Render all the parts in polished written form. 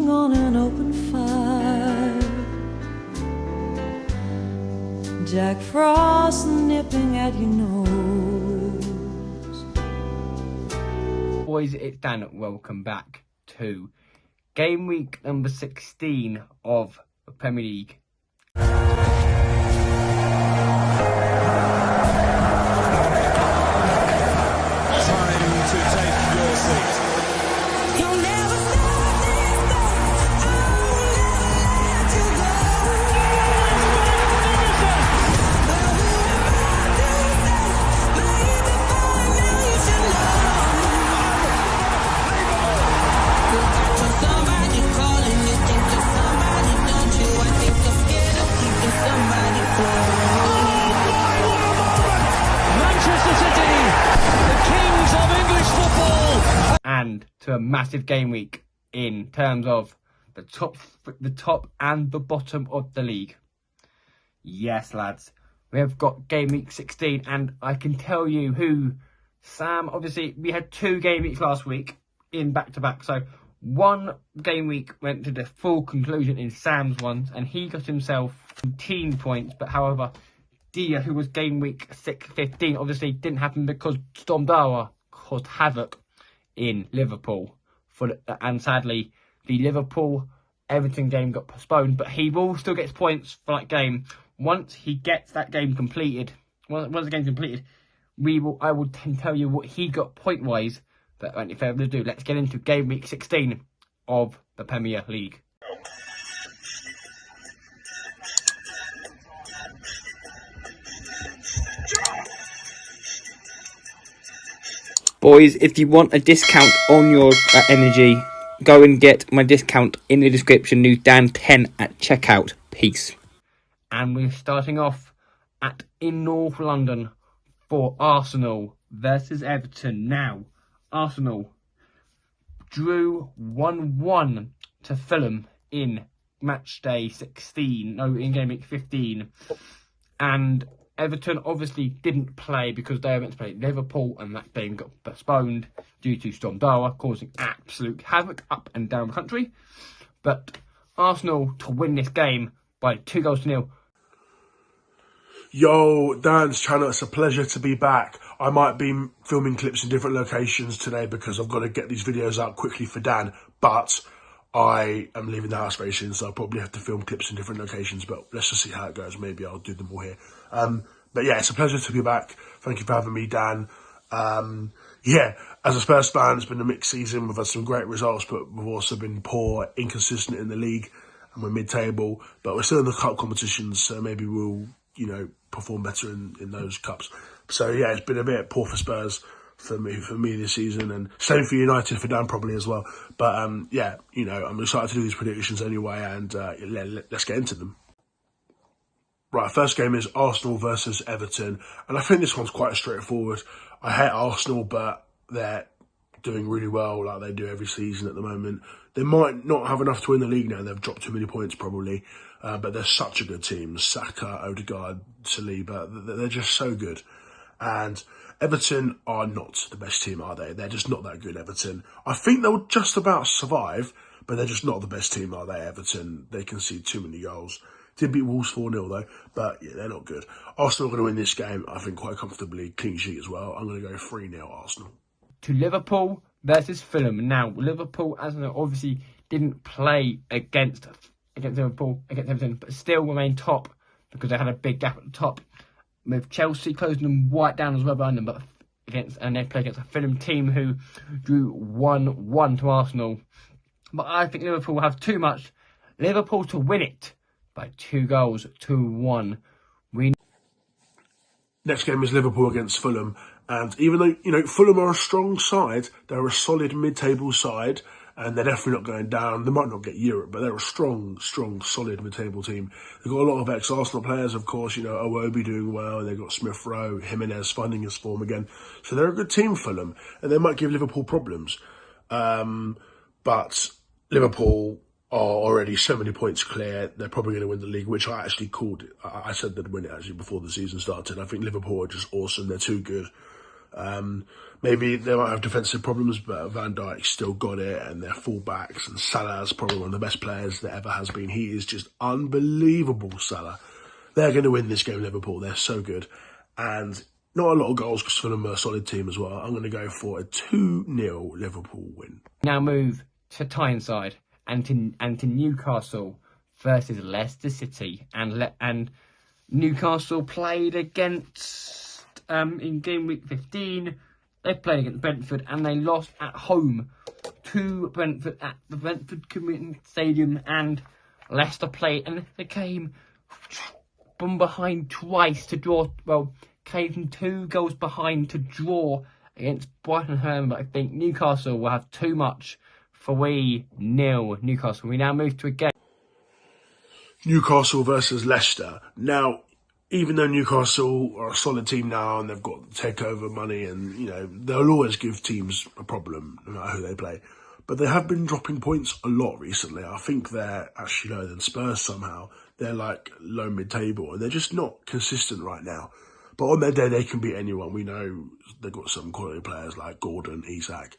resting on an open fire. Jack Frost nipping at your nose. Boys, it's Dan. Welcome back to game week number 16 of the Premier League. And to a massive game week in terms of the top and the bottom of the league. Yes, lads, we have got game week 16, and I can tell you who. Sam, obviously, we had 2 game weeks last week in back-to-back, so one game week went to the full conclusion in Sam's ones, and he got himself 17 points, but however, Dia, who was game week 15, obviously didn't happen because Storm Dara caused havoc in Liverpool, and sadly the Liverpool-Everton game got postponed, but he will still get points for that game once he gets that game completed. Once the game's completed, I will tell you what he got point-wise, but without any further ado, let's get into game week 16 of the Premier League. Boys, if you want a discount on your energy, go and get my discount in the description. New Dan10 at checkout. Peace. And we're starting off in North London for Arsenal versus Everton. Now, Arsenal drew 1-1 to Fulham in match day 16. No, in game week 15. And Everton obviously didn't play because they were meant to play Liverpool, and that game got postponed due to Storm Dara causing absolute havoc up and down the country. But Arsenal to win this game by 2-0. Yo, Dan's channel, it's a pleasure to be back. I might be filming clips in different locations today because I've got to get these videos out quickly for Dan, but I am leaving the house very soon, so I'll probably have to film clips in different locations, but let's just see how it goes. Maybe I'll do them all here. But yeah, it's a pleasure to be back. Thank you for having me, Dan. Yeah, as a Spurs fan, it's been a mixed season. We've had some great results, but we've also been poor, inconsistent in the league, and we're mid-table, but we're still in the cup competitions, so maybe we'll, perform better in those cups. So yeah, it's been a bit poor for Spurs for me this season, and same for United, for Dan probably as well. But yeah, I'm excited to do these predictions anyway, and let's get into them. Right, first game is Arsenal versus Everton, and I think this one's quite straightforward. I hate Arsenal, but they're doing really well, like they do every season at the moment. They might not have enough to win the league now. They've dropped too many points probably, but they're such a good team. Saka, Odegaard, Saliba, they're just so good. And Everton are not the best team, are they? They're just not that good, Everton. I think they'll just about survive, but they're just not the best team, are they, Everton? They concede too many goals. Did beat Wolves 4-0 though, but yeah, they're not good. Arsenal are going to win this game, I think, quite comfortably. Clean sheet as well. I'm going to go 3-0 Arsenal. To Liverpool versus Fulham. Now, Liverpool, as I know, obviously didn't play against Liverpool, against Everton, but still remain top because they had a big gap at the top, with Chelsea closing them right down as well behind them. But they play against a Fulham team who drew 1-1 to Arsenal. But I think Liverpool will have too much. Liverpool to win it by 2-1. Next game is Liverpool against Fulham. And even though, Fulham are a strong side, they're a solid mid-table side, and they're definitely not going down. They might not get Europe, but they're a strong, solid mid-table team. They've got a lot of ex-Arsenal players, of course, Iwobi doing well, they've got Smith Rowe, Jimenez finding his form again. So they're a good team, Fulham, and they might give Liverpool problems. But Liverpool are already so many points clear. They're probably going to win the league, which I actually called it. I said they'd win it actually before the season started. I think Liverpool are just awesome. They're too good. Maybe they might have defensive problems, but Van Dijk's still got it, and their fullbacks, and Salah's probably one of the best players that ever has been. He is just unbelievable, Salah. They're going to win this game, Liverpool. They're so good. And not a lot of goals because Fulham are a solid team as well. I'm going to go for a 2-0 Liverpool win. Now move to Tyneside and to Newcastle versus Leicester City. And Newcastle played against, in game week 15, they played against Brentford and they lost at home to Brentford at the Brentford Community Stadium, and Leicester played and they came from behind twice to draw, came from 2 goals behind to draw against Brighton and Hove. But I think Newcastle will have too much. 3-0 Newcastle. We now move to a game. Newcastle versus Leicester. Now, even though Newcastle are a solid team now and they've got takeover money and, you know, they'll always give teams a problem no matter who they play. But they have been dropping points a lot recently. I think they're actually lower than Spurs somehow. They're like low mid-table and they're just not consistent right now. But on their day, they can beat anyone. We know they've got some quality players like Gordon, Isak.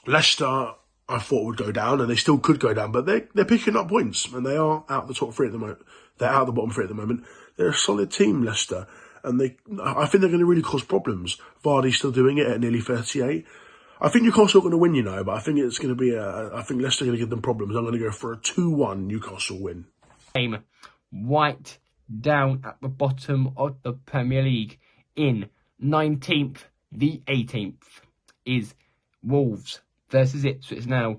Leicester, I thought would go down, and they still could go down, but they're picking up points, and they are out the top 3 at the moment. They're out the bottom 3 at the moment. They're a solid team, Leicester, and I think they're going to really cause problems. Vardy's still doing it at nearly 38. I think Newcastle are going to win, you know, but I think it's going to be I think Leicester are going to give them problems. I'm going to go for a 2-1 Newcastle win. Game right down at the bottom of the Premier League in 19th, the 18th is Wolves versus Ipswich. Now,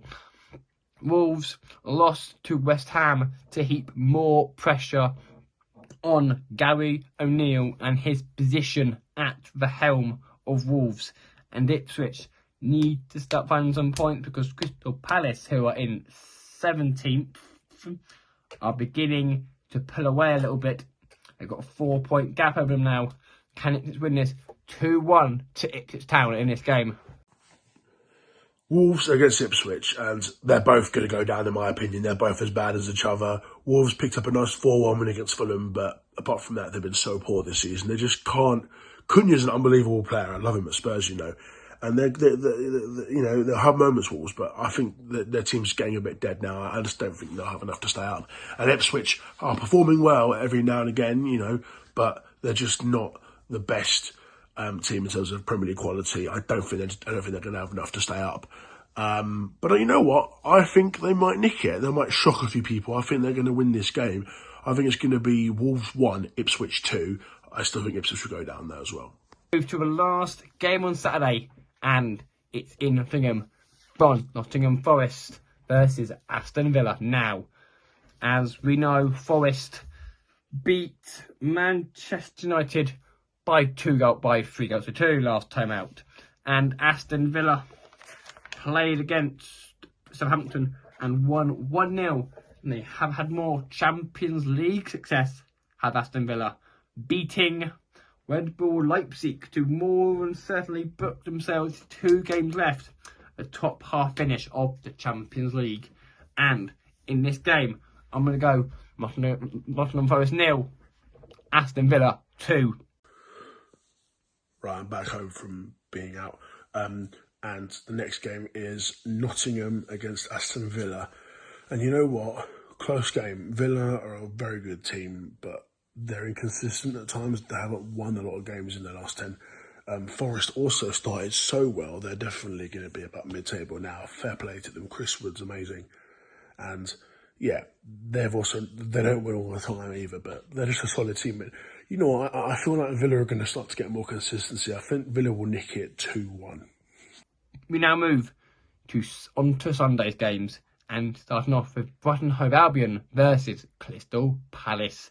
Wolves lost to West Ham to heap more pressure on Gary O'Neill and his position at the helm of Wolves. And Ipswich need to start finding some points because Crystal Palace, who are in 17th, are beginning to pull away a little bit. They've got a 4-point gap over them now. Can Ipswich win this? 2-1 to Ipswich Town in this game. Wolves against Ipswich, and they're both going to go down in my opinion. They're both as bad as each other. Wolves picked up a nice 4-1 win against Fulham, but apart from that, they've been so poor this season. They just can't. Cunha's an unbelievable player. I love him at Spurs, you know. And they you know, they'll have moments, Wolves, but I think that their team's getting a bit dead now. I just don't think they'll have enough to stay up. And Ipswich are performing well every now and again, you know, but they're just not the best team in terms of Premier League quality. I don't think they're going to have enough to stay up. But you know what? I think they might nick it. They might shock a few people. I think they're going to win this game. I think it's going to be Wolves 1, Ipswich 2. I still think Ipswich will go down there as well. Move to the last game on Saturday, and it's in Nottingham. Nottingham Forest versus Aston Villa. Now, as we know, Forest beat Manchester United by 3 goals to 2 last time out. And Aston Villa played against Southampton and won 1-0. And they have had more Champions League success, have Aston Villa, beating Red Bull Leipzig to more than certainly book themselves 2 games left, a top half finish of the Champions League. And in this game, I'm going to go Nottingham Forest 0, Aston Villa 2. Right, I'm back home from being out. And the next game is Nottingham against Aston Villa. And you know what? Close game. Villa are a very good team, but they're inconsistent at times. They haven't won a lot of games in their last 10. Forest also started so well. They're definitely going to be about mid-table now. Fair play to them. Chris Wood's amazing. And yeah, they don't win all the time either, but they're just a solid team. But you know, I feel like Villa are going to start to get more consistency. I think Villa will nick it 2-1. We now move on to Sunday's games, and starting off with Brighton Hove Albion versus Crystal Palace.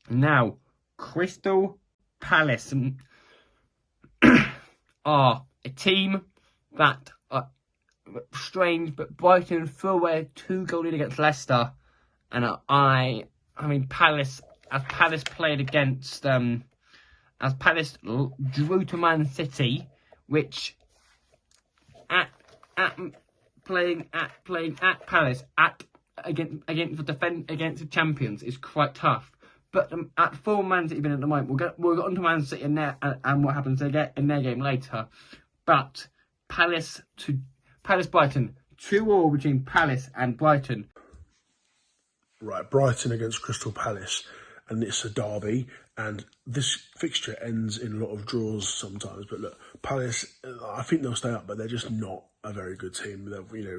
Now, Crystal Palace are a team that are strange, but Brighton threw away a 2-goal lead against Leicester, and I mean Palace played against as Palace drew to Man City, which playing at Palace against the champions is quite tough. But at full Man City been at the moment, we'll get on to Man City and what happens in their game later. But Palace Brighton, 2-2 between Palace and Brighton. Right, Brighton against Crystal Palace, and it's a derby, and this fixture ends in a lot of draws sometimes. But look, Palace, I think they'll stay up, but they're just not a very good team.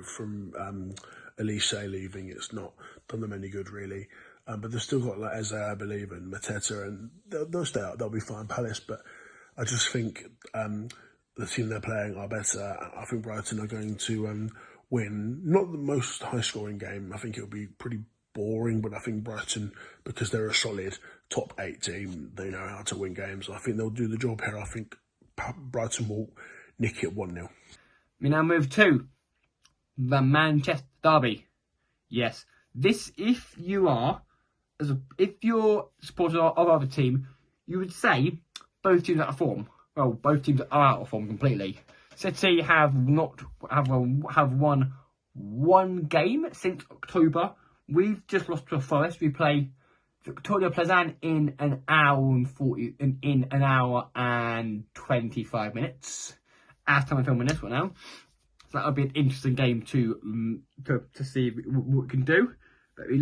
From Elise leaving, it's not done them any good really. But they've still got like Eze, I believe, and Mateta, and they'll stay up. They'll be fine, Palace. But I just think the team they're playing are better. I think Brighton are going to win. Not the most high-scoring game. I think it'll be pretty boring, but I think Brighton, because they're a solid top 8 team, they know how to win games. I think they'll do the job here. I think Brighton will nick it 1-0. We now move to the Manchester derby. Yes, this, if you're a supporter of other team, you would say both teams are out of form. Well, both teams are out of form completely. City have won one game since October. We've just lost to Forest. We play Victoria Pleasant in an hour and 25 minutes. As time I'm filming this one now, so that'll be an interesting game to see what we can do. But we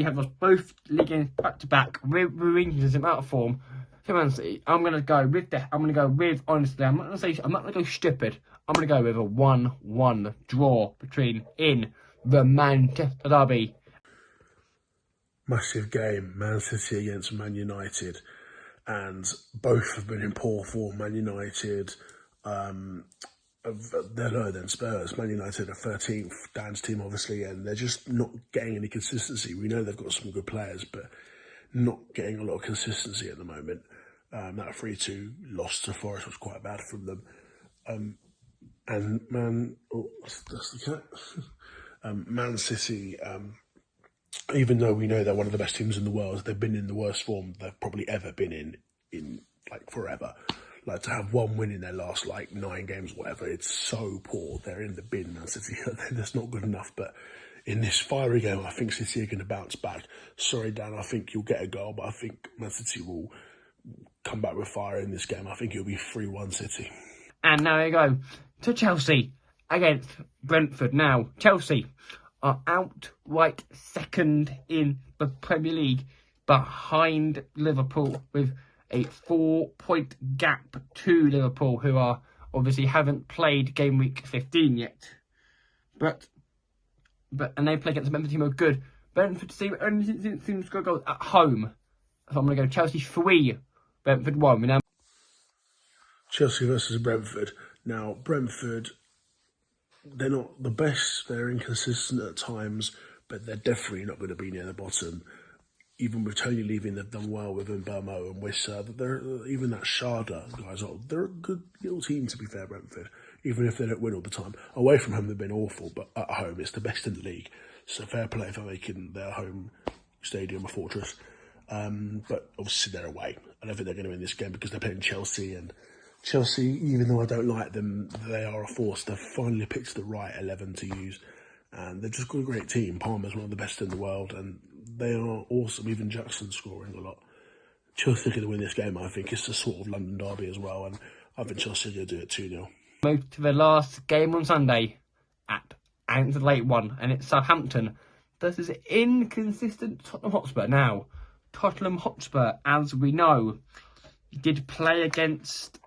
have lost both league games back to back. We're Rangers out of form. So Man City, I'm gonna go with honestly. I'm not gonna go stupid. I'm gonna go with a 1-1 draw in the Manchester derby. Massive game, Man City against Man United, and both have been in poor form. Man United, they're lower than Spurs. Man United are 13th, Dan's team obviously, and they're just not getting any consistency. We know they've got some good players, but not getting a lot of consistency at the moment. That 3-2 loss to Forest was quite bad from them. That's the cat. Man City, even though we know they're one of the best teams in the world, they've been in the worst form they've probably ever been in like forever. Like, to have one win in their last like 9 games, whatever, it's so poor. They're in the bin, Man City. That's not good enough. But in this fiery game, I think City are going to bounce back. Sorry, Dan, I think you'll get a goal, but I think Man City will come back with fire in this game. I think it'll be 3-1 City. And now we go to Chelsea against Brentford. Now, Chelsea are outright second in the Premier League behind Liverpool with a 4-point gap to Liverpool, who are obviously haven't played game week 15 yet. And they play against a Brentford team who are good. Brentford team only seems to score goals at home. So I'm going to go Chelsea 3, Brentford 1. Now, Chelsea versus Brentford. Now, Brentford, they're not the best. They're inconsistent at times, but they're definitely not going to be near the bottom. Even with Tony leaving, they've done well with Mbamo and Wissa. Even that Sharda guys, they're a good little team, to be fair, Brentford. Even if they don't win all the time. Away from home, they've been awful, but at home, it's the best in the league. So fair play for making their home stadium a fortress. But obviously they're away. I don't think they're going to win this game because they're playing Chelsea. And Chelsea, even though I don't like them, they are a force. They've finally picked the right 11 to use. And they've just got a great team. Palmer's one of the best in the world. And they are awesome. Even Jackson's scoring a lot. Chelsea are going to win this game, I think. It's a sort of London derby as well. And I think Chelsea are going to do it 2-0. move to the last game on Sunday and it's a late one, and it's Southampton versus inconsistent Tottenham Hotspur. Now, Tottenham Hotspur, as we know, did play against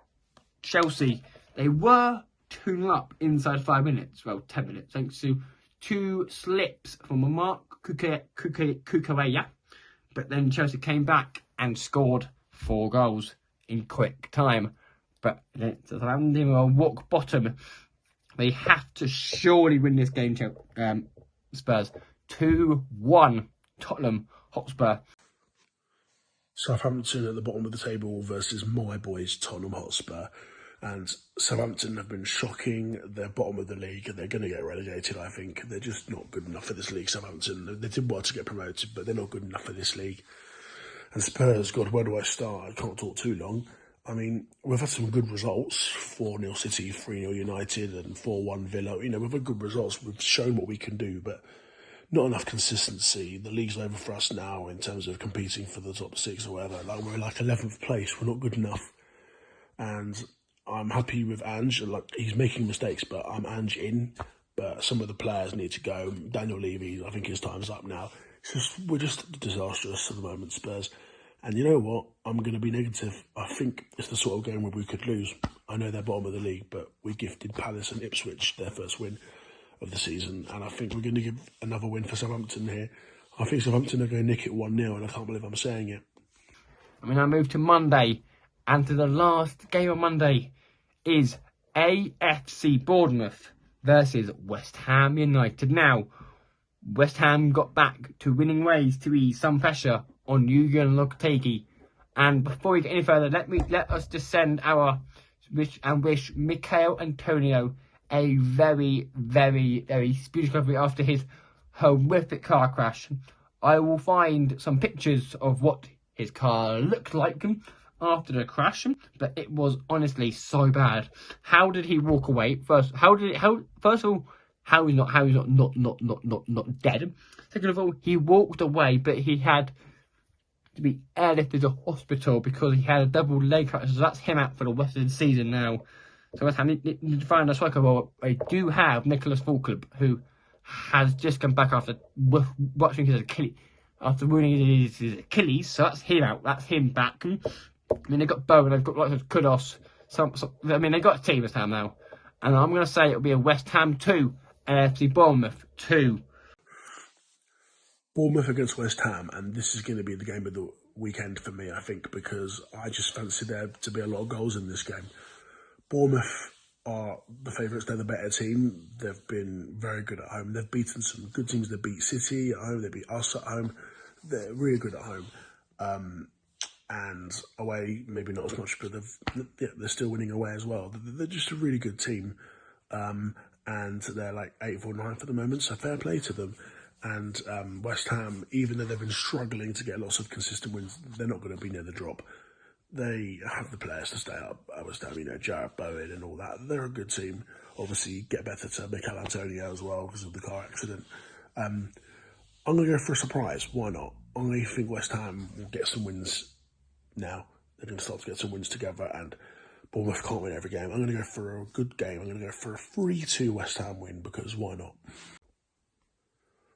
Chelsea. They were 2-0 up inside 5 minutes, well, 10 minutes, thanks to 2 slips from Mark Cucurella. But then Chelsea came back and scored 4 goals in quick time. But Southampton were rock bottom. They have to surely win this game, Spurs. 2-1 Tottenham Hotspur. Southampton at the bottom of the table versus my boys Tottenham Hotspur. And Southampton have been shocking. They're bottom of the league and they're going to get relegated, I think. They're just not good enough for this league, Southampton. They did well to get promoted, but they're not good enough for this league. And Spurs, God, where do I start? I can't talk too long. I mean, we've had some good results. 4-0 City, 3-0 United and 4-1 Villa. You know, we've had good results. We've shown what we can do, but not enough consistency. The league's over for us now in terms of competing for the top 6 or whatever. Like, we're like 11th place. We're not good enough. And I'm happy with Ange. Like, he's making mistakes, but I'm Ange in. But some of the players need to go. Daniel Levy, I think his time's up now. We're just disastrous at the moment, Spurs. And you know what? I'm going to be negative. I think it's the sort of game where we could lose. I know they're bottom of the league, but we gifted Palace and Ipswich their first win of the season. And I think we're going to give another win for Southampton here. I think Southampton are going to nick it 1-0, and I can't believe I'm saying it. I mean, I move to Monday. And to the last game on Monday is AFC Bournemouth versus West Ham United. Now, West Ham got back to winning ways to ease some pressure on Jurgen Lopetegui. And before we get any further, let us just send our wish Mikel Antonio a very, very, very speedy recovery after his horrific car crash. I will find some pictures of what his car looked like after the crash, but it was honestly so bad. How did he walk away? First of all, how he's not dead. Second of all, he walked away, but he had to be airlifted to hospital because he had a double leg fracture. So that's him out for the rest of the season now. So West Ham need to find a striker. Well, I do have Nicholas Fulclub, who has just come back after watching his Achilles, after wounding his Achilles. So that's him out. That's him back. I mean, they've got Bowen, they've got lots of Kudos. I mean, they've got a team West Ham now. And I'm going to say it'll be a West Ham 2, AFC Bournemouth 2. Bournemouth against West Ham, and this is going to be the game of the weekend for me, I think, because I just fancy there to be a lot of goals in this game. Bournemouth are the favourites, they're the better team. They've been very good at home. They've beaten some good teams. They beat City at home, they beat us at home. They're really good at home. And away, maybe not as much, but they're still winning away as well. They're just a really good team. And they're like 8th or 9th at the moment, so fair play to them. And West Ham, even though they've been struggling to get lots of consistent wins, they're not going to be near the drop. They have the players to stay up. West Ham, Jarrett Bowen and all that. They're a good team. Obviously, get better to Mikel Antonio as well because of the car accident. I'm going to go for a surprise. Why not? I think West Ham will get some wins now. They're going to start to get some wins together, and Bournemouth can't win every game. I'm going to go for a good game. I'm going to go for a 3-2 West Ham win, because why not?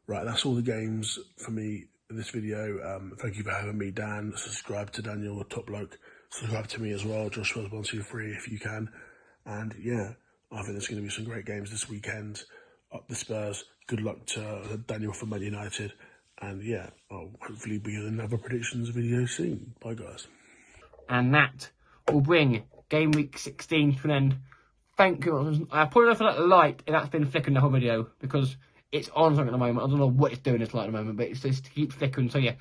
Right, that's all the games for me in this video. Thank you for having me, Dan. Subscribe to Daniel, the top bloke. Subscribe to me as well, Joshua123 if you can. And yeah, I think there's going to be some great games this weekend. Up the Spurs. Good luck to Daniel from Man United. And yeah, I'll hopefully be in another predictions video soon. Bye, guys. And that will bring game week 16 to an end. Thank you. I apologise for that light, and that's been flickering the whole video because it's on something at the moment. I don't know what it's doing this light at the moment, but it's just keeps flickering. So yeah,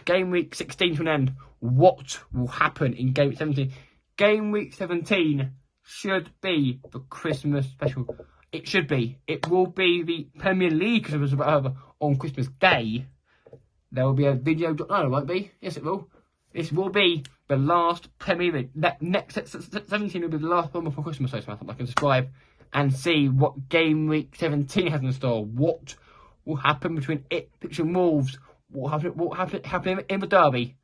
game week 16 to an end. What will happen in game week 17? Game week 17 should be the Christmas special. It should be. It will be the Premier League Christmas special on Christmas Day. There will be a video. No, it won't be. Yes, it will. This will be the last Premier League. Next 17 will be the last one before Christmas. So I can subscribe and see what game week 17 has in store. What will happen between Ipswich and Wolves? What will happen in the derby?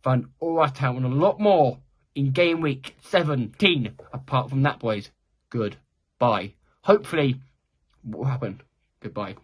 Find all that out and a lot more in game week 17. Apart from that, boys, goodbye. Hopefully, what will happen? Goodbye.